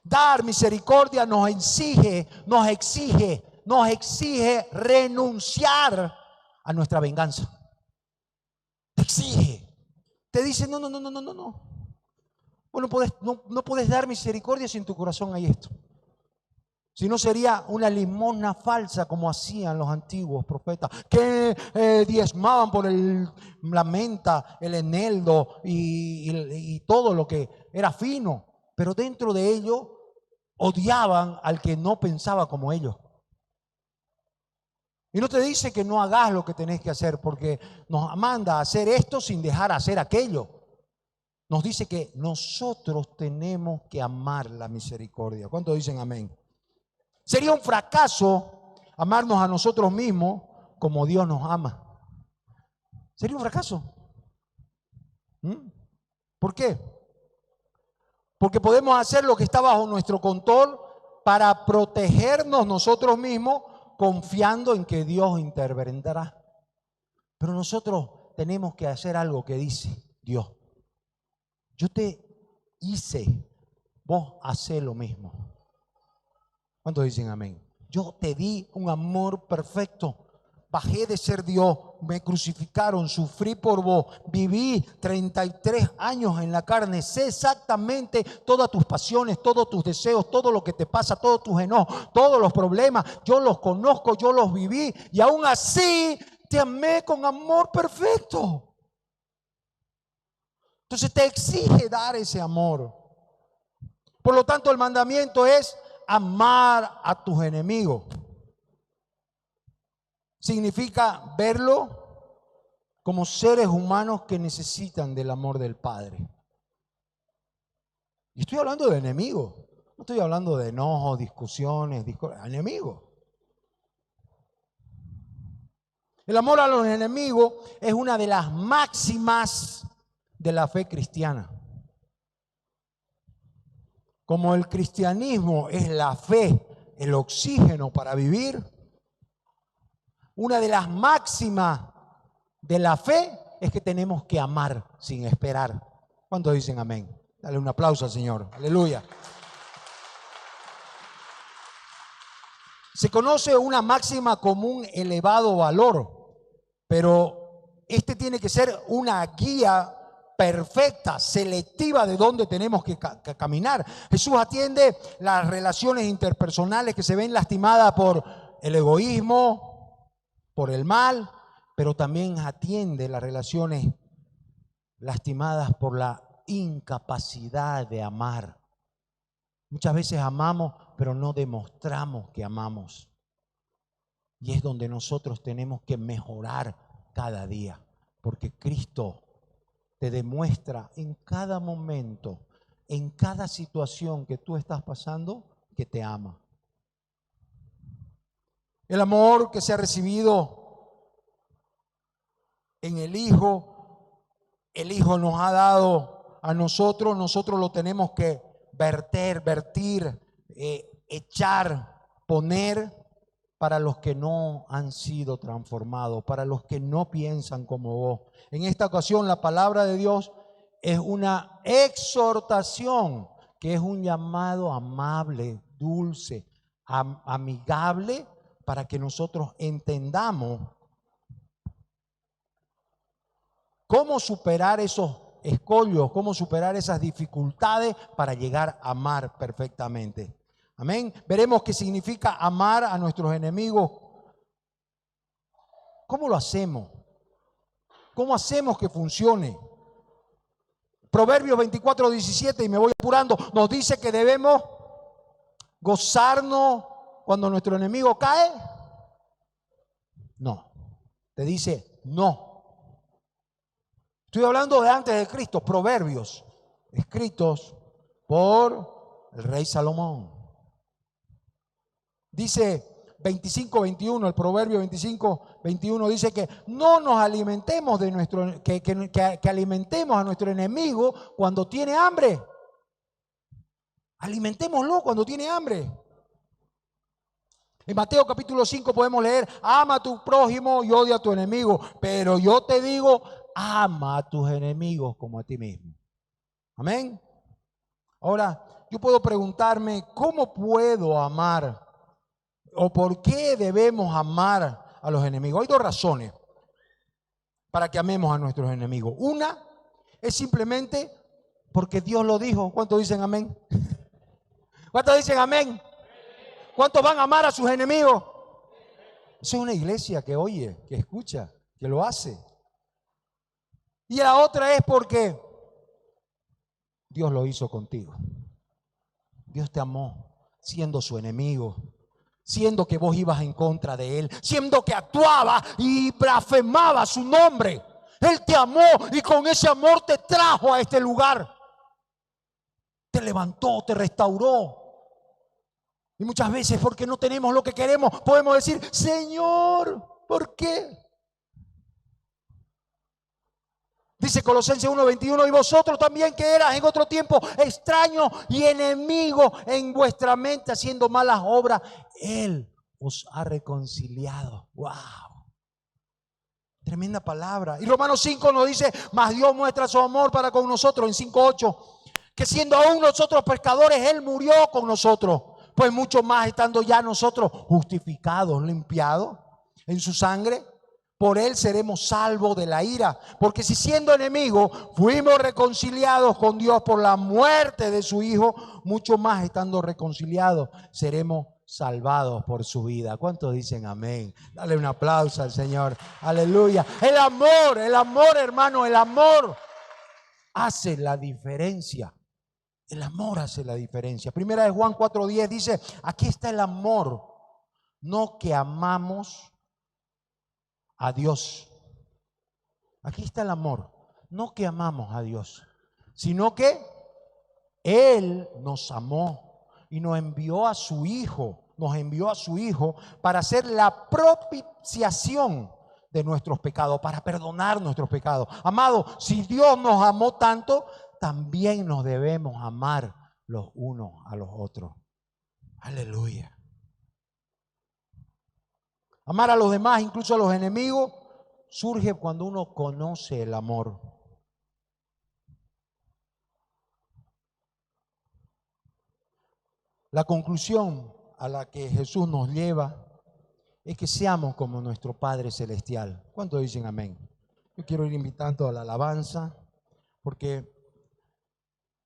Dar misericordia nos exige renunciar a nuestra venganza. Te exige. Te dice, no. Bueno, no podés dar misericordia si en tu corazón hay esto. Si no sería una limosna falsa como hacían los antiguos profetas, que diezmaban por la menta, el eneldo y todo lo que era fino. Pero dentro de ello odiaban al que no pensaba como ellos. Y no te dice que no hagas lo que tenés que hacer, porque nos manda a hacer esto sin dejar hacer aquello. Nos dice que nosotros tenemos que amar la misericordia. ¿Cuántos dicen amén? Sería un fracaso amarnos a nosotros mismos como Dios nos ama. Sería un fracaso. ¿Por qué? Porque podemos hacer lo que está bajo nuestro control para protegernos nosotros mismos, confiando en que Dios intervendrá. Pero nosotros tenemos que hacer algo que dice Dios. Yo te hice, vos hacé lo mismo. ¿Cuántos dicen amén? Yo te di un amor perfecto. bajé de ser Dios, me crucificaron, sufrí por vos, viví 33 años en la carne, sé exactamente todas tus pasiones, todos tus deseos, todo lo que te pasa, todos tus enojos, todos los problemas, yo los conozco, yo los viví y aún así te amé con amor perfecto. Entonces te exige dar ese amor. Por lo tanto, el mandamiento es amar a tus enemigos. Significa verlo como seres humanos que necesitan del amor del Padre. Y estoy hablando de enemigos. No estoy hablando de enojos, discusiones, enemigos. El amor a los enemigos es una de las máximas de la fe cristiana. Como el cristianismo es la fe, el oxígeno para vivir, una de las máximas de la fe es que tenemos que amar sin esperar. ¿Cuántos dicen amén? Dale un aplauso al Señor. Aleluya. Se conoce una máxima con un elevado valor, pero este tiene que ser una guía perfecta, selectiva de dónde tenemos que caminar. Jesús atiende las relaciones interpersonales que se ven lastimadas por el egoísmo, por el mal, pero también atiende las relaciones lastimadas por la incapacidad de amar. Muchas veces amamos, pero no demostramos que amamos. Y es donde nosotros tenemos que mejorar cada día, porque Cristo te demuestra en cada momento, en cada situación que tú estás pasando, que te ama. El amor que se ha recibido en el Hijo nos ha dado a nosotros lo tenemos que vertir, echar, poner para los que no han sido transformados, para los que no piensan como vos. En esta ocasión la palabra de Dios es una exhortación, que es un llamado amable, dulce, amigable, para que nosotros entendamos cómo superar esos escollos, cómo superar esas dificultades para llegar a amar perfectamente. Amén. Veremos qué significa amar a nuestros enemigos. ¿Cómo lo hacemos? ¿Cómo hacemos que funcione? Proverbios 24:17, y me voy apurando, nos dice que debemos gozarnos cuando nuestro enemigo cae. No, te dice no. Estoy hablando de antes de Cristo, proverbios escritos por el rey Salomón. Dice 25:21, el proverbio 25:21 dice que no nos alimentemos de que alimentemos a nuestro enemigo cuando tiene hambre. Alimentémoslo cuando tiene hambre. En Mateo capítulo 5 podemos leer: ama a tu prójimo y odia a tu enemigo. Pero yo te digo, ama a tus enemigos como a ti mismo. Amén. Ahora, yo puedo preguntarme, ¿cómo puedo amar? ¿O por qué debemos amar a los enemigos? Hay dos razones para que amemos a nuestros enemigos. Una es simplemente porque Dios lo dijo. ¿Cuántos dicen amén? ¿Cuántos dicen amén? ¿Cuántos van a amar a sus enemigos? Eso es una iglesia que oye, que escucha, que lo hace. Y la otra es porque Dios lo hizo contigo. Dios te amó siendo su enemigo, siendo que vos ibas en contra de Él, siendo que actuaba y blasfemaba su nombre. Él te amó y con ese amor te trajo a este lugar. Te levantó, te restauró. Y muchas veces, porque no tenemos lo que queremos, podemos decir: Señor, ¿por qué? Dice Colosenses 1:21: y vosotros también, que eras en otro tiempo extraños y enemigos en vuestra mente, haciendo malas obras, Él os ha reconciliado. ¡Wow! Tremenda palabra. Y Romanos 5 nos dice: mas Dios muestra su amor para con nosotros, en 5:8, que siendo aún nosotros pecadores, Él murió con nosotros. Pues mucho más estando ya nosotros justificados, limpiados, en su sangre, por él seremos salvos de la ira. Porque si siendo enemigos fuimos reconciliados con Dios por la muerte de su Hijo, mucho más estando reconciliados seremos salvados por su vida. ¿Cuántos dicen amén? Dale un aplauso al Señor. Aleluya. El amor, hermano, el amor hace la diferencia. El amor hace la diferencia. Primera de Juan 4:10 dice, aquí está el amor, no que amamos a Dios. Aquí está el amor, no que amamos a Dios, sino que Él nos amó y nos envió a su Hijo, para hacer la propiciación de nuestros pecados, para perdonar nuestros pecados. Amado, si Dios nos amó tanto, también nos debemos amar los unos a los otros. Aleluya. Amar a los demás, incluso a los enemigos, surge cuando uno conoce el amor. La conclusión a la que Jesús nos lleva es que seamos como nuestro Padre Celestial. ¿Cuántos dicen amén? Yo quiero ir invitando a la alabanza, porque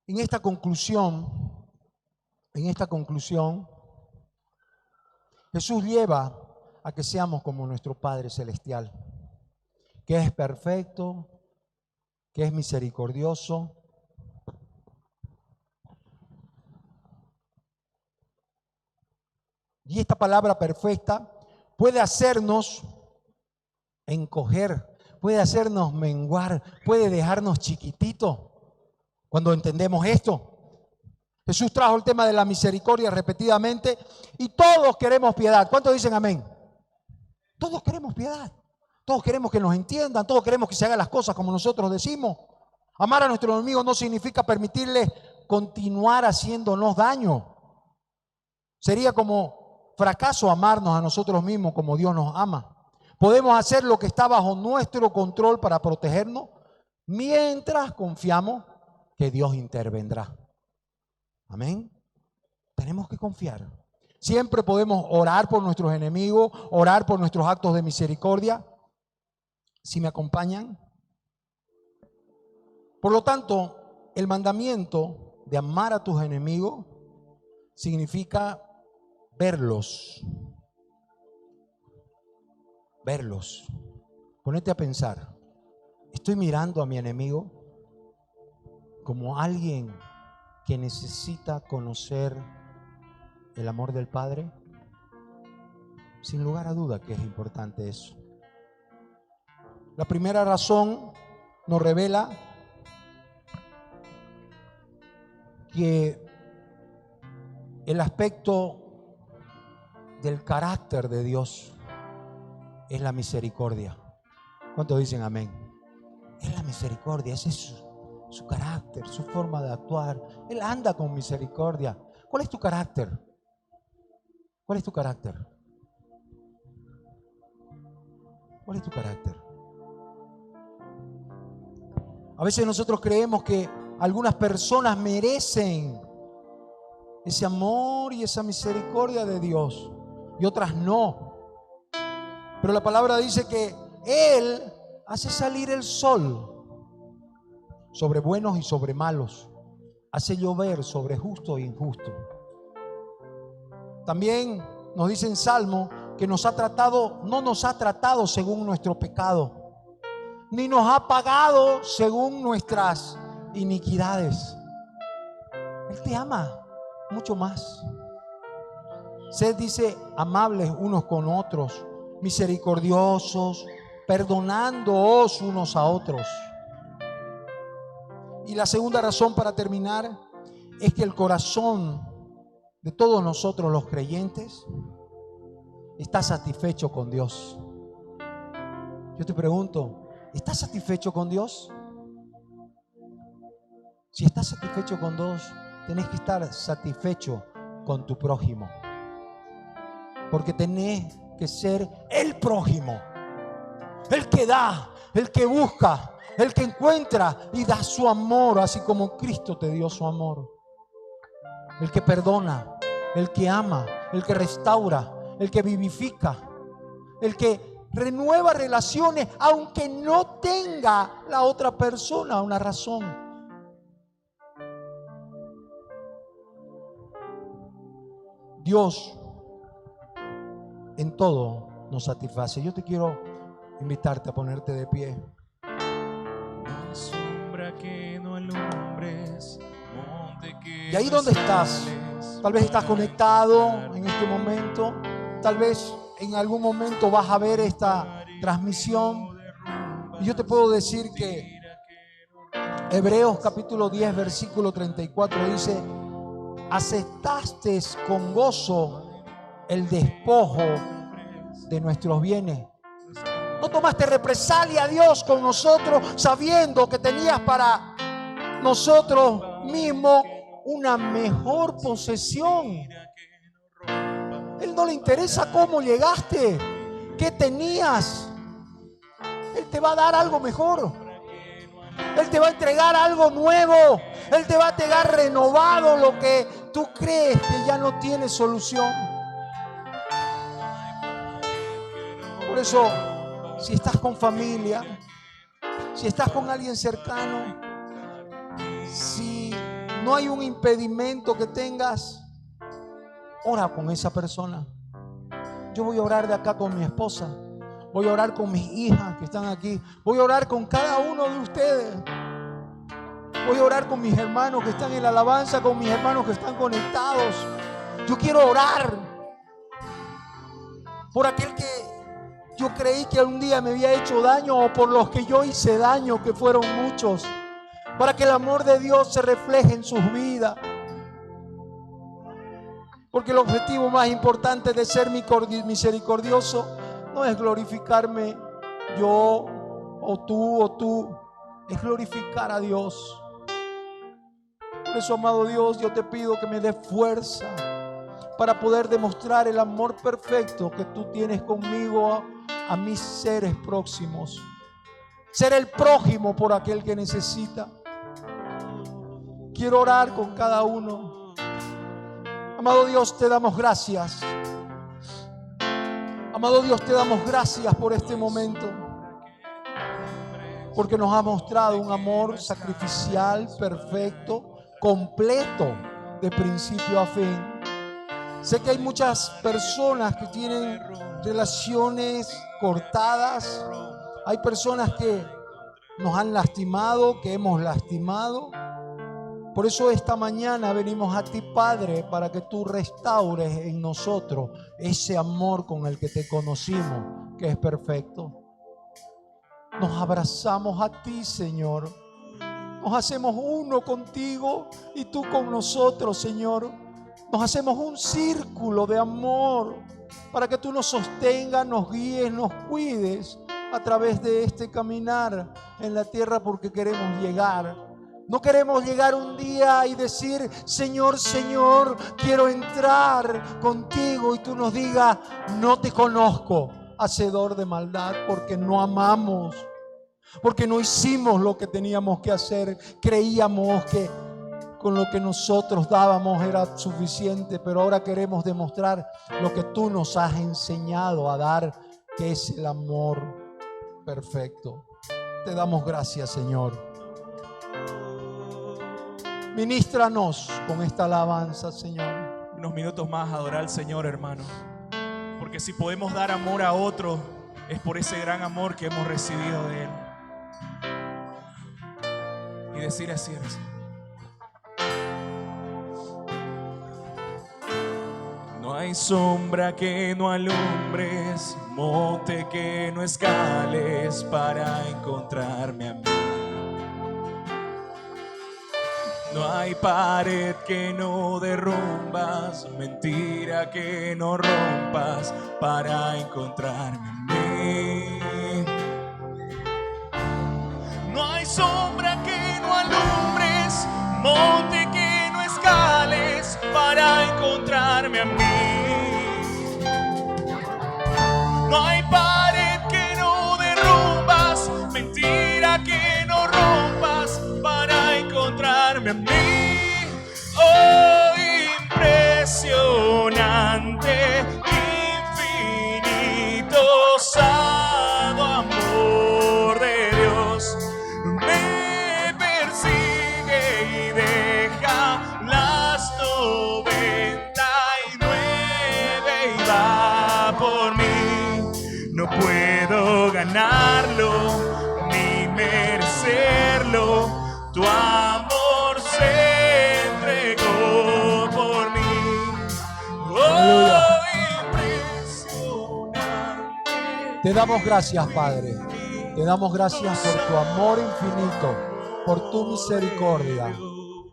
en esta conclusión, Jesús lleva a que seamos como nuestro Padre Celestial, que es perfecto, que es misericordioso. Y esta palabra perfecta puede hacernos encoger, puede hacernos menguar, puede dejarnos chiquititos cuando entendemos esto. Jesús trajo el tema de la misericordia repetidamente y todos queremos piedad. ¿Cuántos dicen amén? Todos queremos piedad. Todos queremos que nos entiendan, todos queremos que se hagan las cosas como nosotros decimos. Amar a nuestro enemigo no significa permitirles continuar haciéndonos daño. Sería como fracaso amarnos a nosotros mismos como Dios nos ama. Podemos hacer lo que está bajo nuestro control para protegernos mientras confiamos que Dios intervendrá. Amén. Tenemos que confiar. Siempre podemos orar por nuestros enemigos, orar por nuestros actos de misericordia. ¿Sí me acompañan? Por lo tanto, el mandamiento de amar a tus enemigos significa verlos. Verlos. Ponete a pensar. ¿Estoy mirando a mi enemigo como alguien que necesita conocer el amor del Padre? Sin lugar a duda que es importante eso. La primera razón nos revela que el aspecto del carácter de Dios es la misericordia. ¿Cuántos dicen amén? Es la misericordia, ese es su carácter, su forma de actuar. Él anda con misericordia. ¿Cuál es tu carácter? ¿Cuál es tu carácter? ¿Cuál es tu carácter? A veces nosotros creemos que algunas personas merecen ese amor y esa misericordia de Dios y otras no. Pero la palabra dice que Él hace salir el sol sobre buenos y sobre malos, hace llover sobre justo e injusto. También nos dice en Salmo que no nos ha tratado según nuestro pecado, ni nos ha pagado según nuestras iniquidades. Él te ama mucho más. Sed, dice, amables unos con otros, misericordiosos, perdonándoos unos a otros. Y la segunda razón para terminar es que el corazón de todos nosotros los creyentes está satisfecho con Dios. Yo te pregunto, ¿estás satisfecho con Dios? Si estás satisfecho con Dios, tenés que estar satisfecho con tu prójimo. Porque tenés que ser el prójimo, el que da, el que busca, el que encuentra y da su amor, así como Cristo te dio su amor. El que perdona, el que ama, el que restaura, el que vivifica, el que renueva relaciones aunque no tenga la otra persona una razón. Dios en todo nos satisface. Yo te quiero invitarte a ponerte de pie. No hay sombra que no alumbres, monte que Y ahí no donde estás, escales, tal vez estás para conectado encontrar en este momento, tal vez en algún momento vas a ver esta transmisión. Y yo te puedo decir que Hebreos capítulo 10 versículo 34 dice: aceptaste con gozo el despojo de nuestros bienes. No tomaste represalia a Dios con nosotros, sabiendo que tenías para nosotros mismos una mejor posesión. Él no le interesa cómo llegaste, qué tenías. Él te va a dar algo mejor. Él te va a entregar algo nuevo. Él te va a entregar renovado lo que tú crees que ya no tiene solución. Por eso, si estás con familia, si estás con alguien cercano, si no hay un impedimento que tengas, ora con esa persona. Yo voy a orar de acá con mi esposa. Voy a orar con mis hijas que están aquí. Voy a orar con cada uno de ustedes. Voy a orar con mis hermanos que están en la alabanza, con mis hermanos que están conectados. Yo quiero orar por aquel que yo creí que un día me había hecho daño, o por los que yo hice daño, que fueron muchos, para que el amor de Dios se refleje en sus vidas. Porque el objetivo más importante de ser misericordioso no es glorificarme yo o tú, es glorificar a Dios. Por eso, amado Dios, yo te pido que me des fuerza para poder demostrar el amor perfecto que tú tienes conmigo a mis seres próximos. Ser el prójimo por aquel que necesita. Quiero orar con cada uno. Amado Dios, te damos gracias. Amado Dios, te damos gracias por este momento, porque nos ha mostrado un amor sacrificial, perfecto, completo, de principio a fin. Sé que hay muchas personas que tienen relaciones cortadas. Hay personas que nos han lastimado, que hemos lastimado. Por eso esta mañana venimos a ti, Padre, para que tú restaures en nosotros ese amor con el que te conocimos, que es perfecto. Nos abrazamos a ti, Señor. Nos hacemos uno contigo y tú con nosotros, Señor. Nos hacemos un círculo de amor para que tú nos sostengas, nos guíes, nos cuides a través de este caminar en la tierra, porque queremos llegar. No queremos llegar un día y decir: Señor, Señor, quiero entrar contigo, y tú nos digas: no te conozco, hacedor de maldad, porque no amamos, porque no hicimos lo que teníamos que hacer. Creíamos que con lo que nosotros dábamos era suficiente, pero ahora queremos demostrar lo que tú nos has enseñado a dar, que es el amor perfecto. Te damos gracias, Señor. Ministranos con esta alabanza, Señor. Unos minutos más a adorar al Señor, hermano. Porque si podemos dar amor a otro, es por ese gran amor que hemos recibido de Él. Y decir así: no hay sombra que no alumbres, monte que no escales para encontrarme a mí. No hay pared que no derrumbas, mentira que no rompas para encontrarme a mí. No hay sombra que no alumbres, monte que no escales para encontrarme a mí. No hay pared que no derrumbas, mentira que no rompas para encontrarme a mí. Oh, impresionante, infinito, ganarlo ni merecerlo. Tu amor se entregó por mí. Oh, impresionante. Te damos gracias, Padre. Te damos gracias por tu amor infinito, por tu misericordia,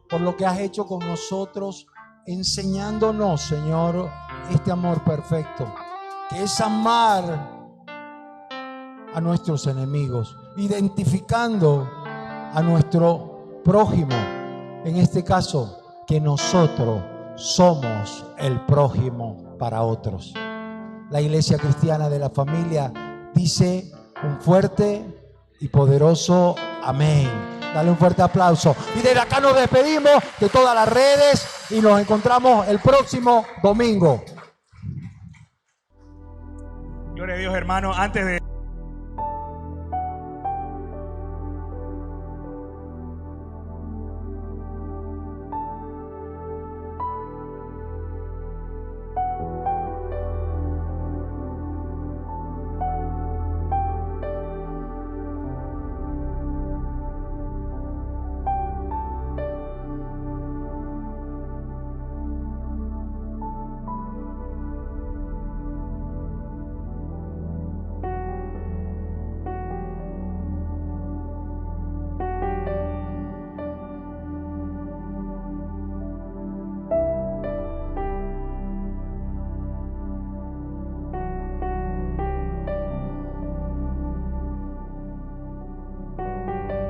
por lo que has hecho con nosotros, enseñándonos, Señor, este amor perfecto, que es amar a nuestros enemigos, identificando a nuestro prójimo, en este caso, que nosotros somos el prójimo para otros. La Iglesia Cristiana de la Familia dice un fuerte y poderoso amén. Dale un fuerte aplauso. Y desde acá nos despedimos de todas las redes y nos encontramos el próximo domingo. Gloria a Dios, hermano. Antes de